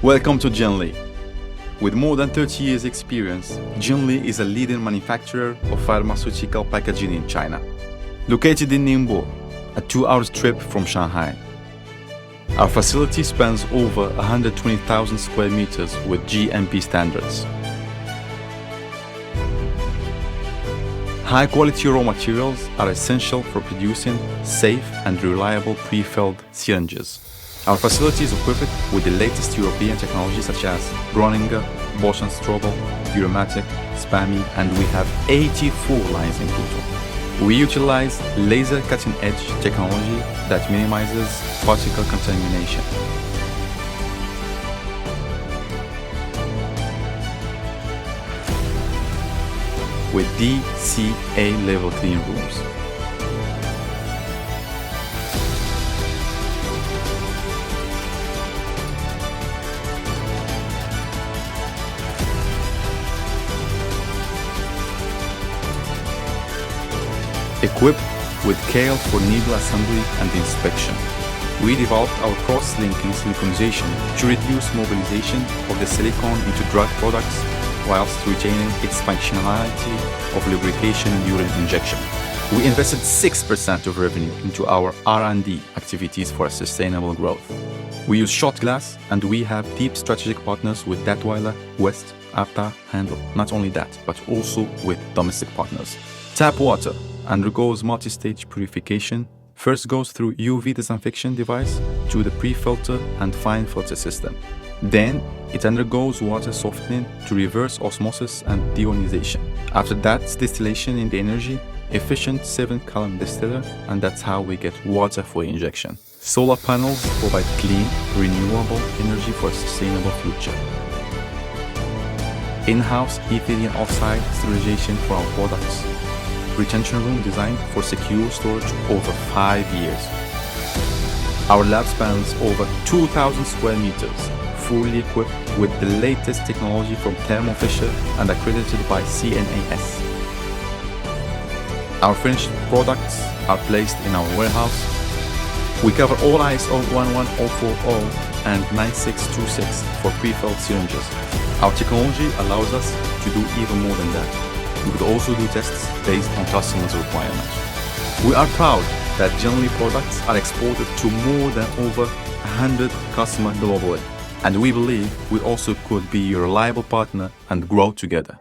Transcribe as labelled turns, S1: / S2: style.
S1: Welcome to Zemley. With more than 30 years experience, Zemley is a leading manufacturer of pharmaceutical packaging in China. Located in Ningbo, a 2-hour trip from Shanghai. Our facility spans over 120,000 square meters with GMP standards. High-quality raw materials are essential for producing safe and reliable pre-filled syringes. Our facility is equipped with the latest European technology such as Groninger, Bosch & Strobel, Euromatic, Spami, and we have 84 lines in total. We utilize laser cutting-edge technology that minimizes particle contamination. With DCA level clean rooms. Equipped with scale for needle assembly and inspection. We developed our cross-linking siliconization to reduce mobilization of the silicone into drug products whilst retaining its functionality of lubrication during injection. We invested 6% of revenue into our R&D activities for sustainable growth. We use shot glass and we have deep strategic partners with Datwyler, West, Apta, Handel. Not only that, but also with domestic partners. Tap water undergoes multi-stage purification. First goes through UV disinfection device to the pre-filter and fine filter system. Then it undergoes water softening to reverse osmosis and deionization. After that, it's distillation in the energy efficient 7-column distiller, and that's how we get water for injection. Solar panels provide clean, renewable energy for a sustainable future. In-house ethylene oxide sterilization for our products. Retention room designed for secure storage over 5 years. Our lab spans over 2,000 square meters, fully equipped with the latest technology from Thermo Fisher and accredited by CNAS. Our finished products are placed in our warehouse. We cover all ISO 11040 and 9626 for pre-filled syringes. Our technology allows us to do even more than that. We could also do tests based on customers' requirements. We are proud that Zemley products are exported to more than over 100 customers globally. And we believe we also could be a reliable partner and grow together.